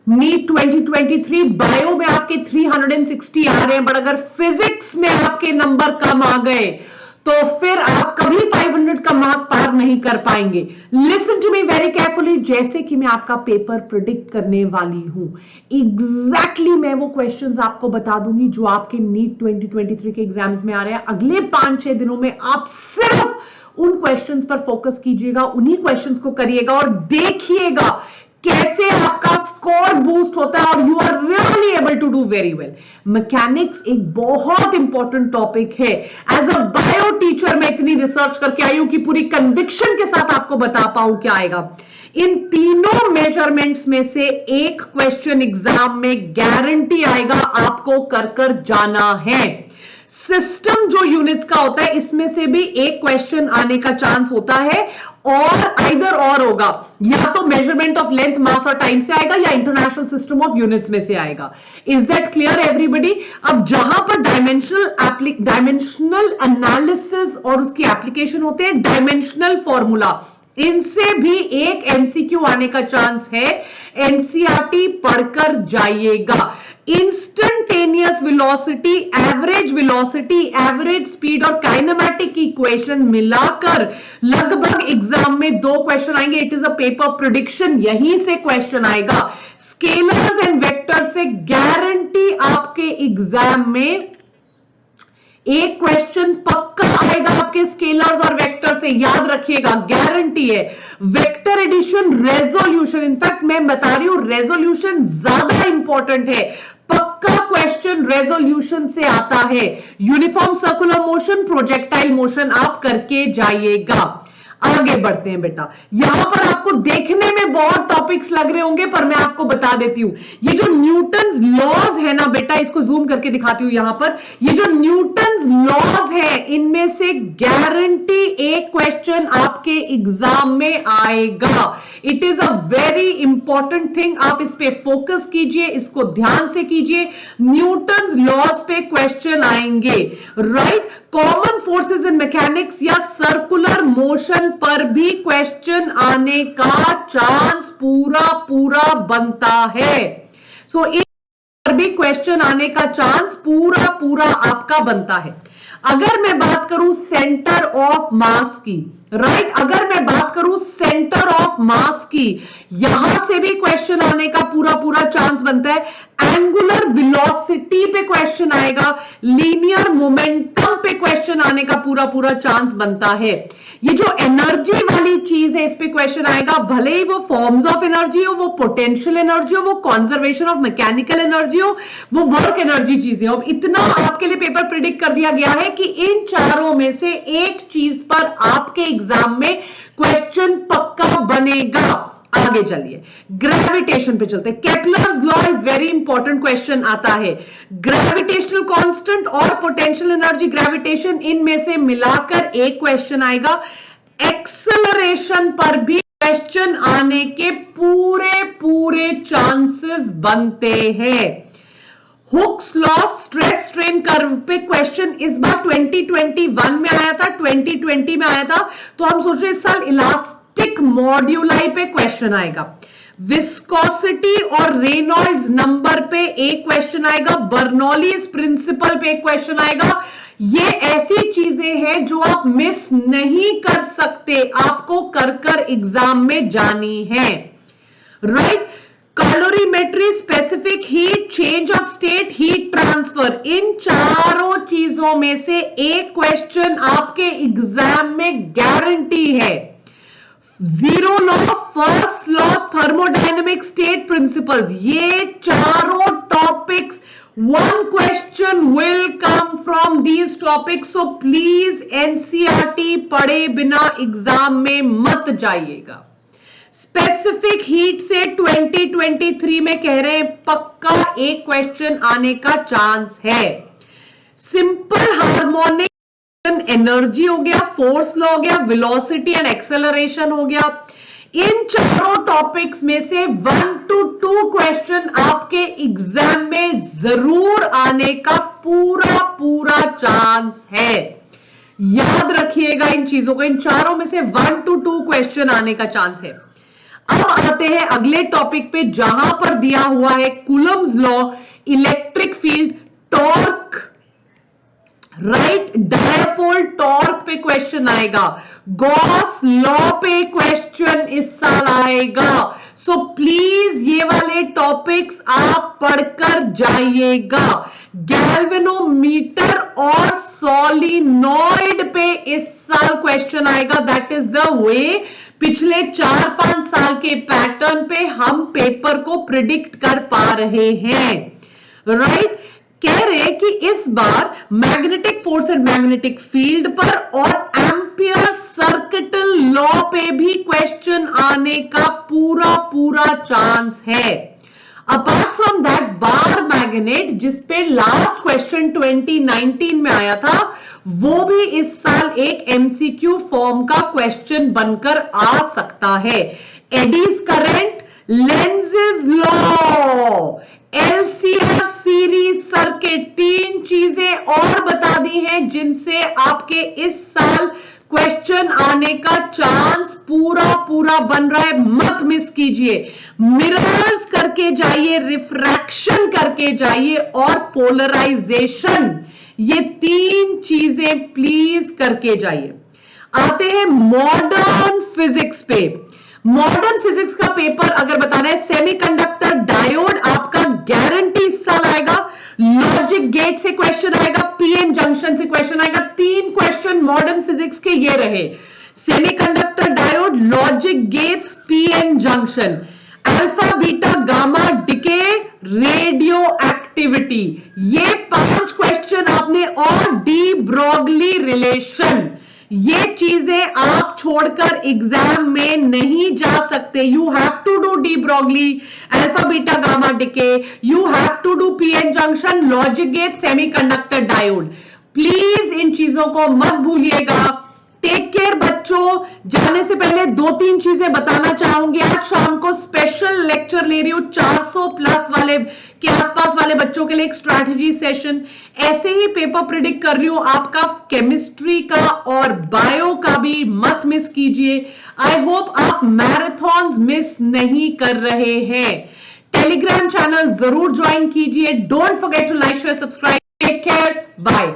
NEET 2023 bio में आपके 360 आ रहे हैं, बट अगर फिजिक्स में आपके नंबर कम आ गए तो फिर आप कभी 500 का मार्क पार नहीं कर पाएंगे। Listen to me very carefully, जैसे कि मैं आपका पेपर प्रिडिक्ट करने वाली हूं, एग्जैक्टली मैं वो क्वेश्चंस आपको बता दूंगी जो आपके नीट 2023 के एग्जाम्स में आ रहे हैं। अगले 5-6 दिनों में आप सिर्फ उन क्वेश्चंस पर फोकस कीजिएगा, उन्हीं क्वेश्चंस को करिएगा और देखिएगा कैसे आपका स्कोर बूस्ट होता है और you are really able to do very well. Mechanics एक बहुत इंपॉर्टेंट टॉपिक है। एज अ बायो टीचर मैं इतनी रिसर्च करके आई हूं कि पूरी कन्विक्शन के साथ आपको बता पाऊं क्या आएगा। इन तीनों मेजरमेंट्स में से एक क्वेश्चन एग्जाम में गारंटी आएगा, आपको कर कर जाना है। सिस्टम जो यूनिट्स का होता है, इसमें से भी एक क्वेश्चन आने का चांस होता है और आइदर और होगा, या तो मेजरमेंट ऑफ लेंथ, मास और टाइम से आएगा या इंटरनेशनल सिस्टम ऑफ यूनिट्स में से आएगा। Is that clear everybody? अब जहां पर डायमेंशनल एनालिसिस और उसकी एप्लीकेशन होते हैं, डायमेंशनल फॉर्मूला, इनसे भी एक एमसीक्यू आने का चांस है। एनसीईआरटी पढ़कर जाइएगा। इंस्टेंटेनियस वेलोसिटी, एवरेज स्पीड और काइनेमेटिक इक्वेशन मिलाकर लगभग एग्जाम में 2 क्वेश्चन आएंगे। It is a paper prediction, यहीं से क्वेश्चन आएगा। स्केलर्स एंड वेक्टर से गारंटी आपके एग्जाम में एक क्वेश्चन पक्का आएगा आपके स्केलर्स और वेक्टर से, याद रखिएगा, गारंटी है। वेक्टर एडिशन, रेजोल्यूशन, इनफैक्ट मैं बता रही हूं रेजोल्यूशन ज्यादा इंपॉर्टेंट है। पक्का क्वेश्चन रेजोल्यूशन से आता है। Uniform circular motion, projectile motion आप करके जाइएगा। आगे बढ़ते हैं बेटा। यहां पर आपको देखने में बहुत टॉपिक्स लग रहे होंगे, पर मैं आपको बता देती हूं, ये जो न्यूटन्स लॉज है ना बेटा, इसको जूम करके दिखाती हूं। यहां पर ये जो न्यूटन्स लॉज है, इनमें से गारंटी एक क्वेश्चन आपके एग्जाम में आएगा। It is a very important thing. आप इस पे फोकस कीजिए, इसको ध्यान से कीजिए। न्यूटन्स लॉज पे क्वेश्चन आएंगे, right? Common forces in mechanics या सर्कुलर मोशन पर भी क्वेश्चन आने का चांस पूरा पूरा बनता है। सो इन पर भी क्वेश्चन आने का चांस पूरा पूरा आपका बनता है। अगर मैं बात करूं सेंटर ऑफ मास की, राइट, अगर मैं बात करूं सेंटर ऑफ मास की, यहां से भी क्वेश्चन आने का पूरा पूरा चांस बनता है। एंगुलर वेलोसिटी पे क्वेश्चन आएगा, लीनियर मोमेंटम पे क्वेश्चन आने का पूरा पूरा चांस बनता है। ये जो एनर्जी वाली चीज है, इस पे क्वेश्चन आएगा, भले ही वो फॉर्म्स ऑफ एनर्जी हो, वो पोटेंशियल एनर्जी हो, वो कंजर्वेशन ऑफ मैकेनिकल एनर्जी हो, वो वर्क एनर्जी चीजें हो। इतना आपके लिए पेपर प्रिडिक्ट कर दिया गया है कि इन चारों में से एक चीज पर आपके एग्जाम में क्वेश्चन पक्का बनेगा। आगे चलिए, ग्रेविटेशन पे चलते हैं। Kepler's law is very important question आता है। ग्रेविटेशनल कांस्टेंट और पोटेंशियल एनर्जी ग्रेविटेशन, इनमें से मिलाकर एक क्वेश्चन आएगा। एक्सेलरेशन पर भी क्वेश्चन आने के पूरे पूरे चांसेस बनते हैं। Hooke's law, stress strain curve पे क्वेश्चन इस बार 2021 में आया था, 2020 में आया था, तो हम सोच रहे इस साल इलास्टिक मॉड्यूलाई पे क्वेश्चन आएगा। विस्कोसिटी और रेनॉल्ड्स नंबर पे एक क्वेश्चन आएगा। बर्नौलीज प्रिंसिपल पे एक क्वेश्चन आएगा। ये ऐसी चीजें हैं जो आप मिस नहीं कर सकते, आपको कर कर एग्जाम में जानी है, right? Calorimetry, specific heat, change of state, heat transfer, इन चारों चीजों में से एक क्वेश्चन आपके एग्जाम में गारंटी है। Zero law, first law, thermodynamic, state principles, ये चारों topics, one question will come from these topics, so please NCERT पढ़े बिना एग्जाम में मत जाइएगा। स्पेसिफिक हीट से 2023 में कह रहे हैं पक्का एक क्वेश्चन आने का चांस है। सिंपल हार्मोनिक एनर्जी हो गया, फोर्स लॉ हो गया, वेलोसिटी एंड एक्सेलरेशन हो गया। इन चारों टॉपिक्स में से 1 to 2 क्वेश्चन आपके एग्जाम में जरूर आने का पूरा पूरा चांस है। याद रखिएगा इन चीजों को, इन चारों में से 1 to 2 क्वेश्चन आने का चांस है। अब आते हैं अगले टॉपिक पे, जहां पर दिया हुआ है Coulomb's law, electric field, torque, right, dipole torque पे क्वेश्चन आएगा, गॉस लॉ पे क्वेश्चन इस साल आएगा। सो प्लीज ये वाले टॉपिक्स आप पढ़कर जाइएगा। गैल्वेनोमीटर और सोलिनॉइड पे इस साल क्वेश्चन आएगा। दैट इज द वे पिछले 4-5 साल के पैटर्न पे हम पेपर को प्रिडिक्ट कर पा रहे हैं, राइट। कह रहे कि इस बार magnetic force and magnetic field पर और एम्पियर सर्किटल लॉ पे भी क्वेश्चन आने का पूरा चांस है। Apart from that, bar magnet जिसपे लास्ट क्वेश्चन 2019 में आया था, वो भी इस साल एक एमसीक्यू फॉर्म का क्वेश्चन बनकर आ सकता है। Eddies current, Lenz's law, LCR series circuit, 3 चीजें और बता दी हैं जिनसे आपके इस साल क्वेश्चन आने का चांस पूरा बन रहा है। मत मिस कीजिए। मिरर्स करके जाइए, रिफ्रैक्शन करके जाइए और पोलराइजेशन, ये 3 चीजें प्लीज करके जाइए। आते हैं मॉडर्न फिजिक्स पे। मॉडर्न फिजिक्स का पेपर अगर बताना है, सेमीकंडक्टर डायोड आपका गारंटी इस साल आएगा। लॉजिक गेट से क्वेश्चन आएगा, पीएन जंक्शन से क्वेश्चन आएगा। 3 क्वेश्चन मॉडर्न फिजिक्स के ये रहे, semiconductor diode, logic gates, PN junction, alpha beta gamma decay, radio activity. ये 5 क्वेश्चन आपने, और डी ब्रोगली रिलेशन, ये चीजें आप छोड़कर एग्जाम में नहीं जा सकते। You have to do de Broglie, alpha beta gamma decay, you have to do PN junction, logic gate, semiconductor diode. Please इन चीजों को मत भूलिएगा। टेक केयर बच्चों। जाने से पहले 2-3 चीजें बताना चाहूंगी। आज शाम को स्पेशल लेक्चर ले रही हूं 400 प्लस वाले के आसपास वाले बच्चों के लिए, एक स्ट्रैटेजी सेशन। ऐसे ही पेपर प्रिडिक्ट कर रही हूं आपका केमिस्ट्री का और बायो का भी, मत मिस कीजिए। आई होप आप मैराथन मिस नहीं कर रहे हैं। टेलीग्राम चैनल जरूर ज्वाइन कीजिए। Don't forget to like, share, subscribe. Take care, bye.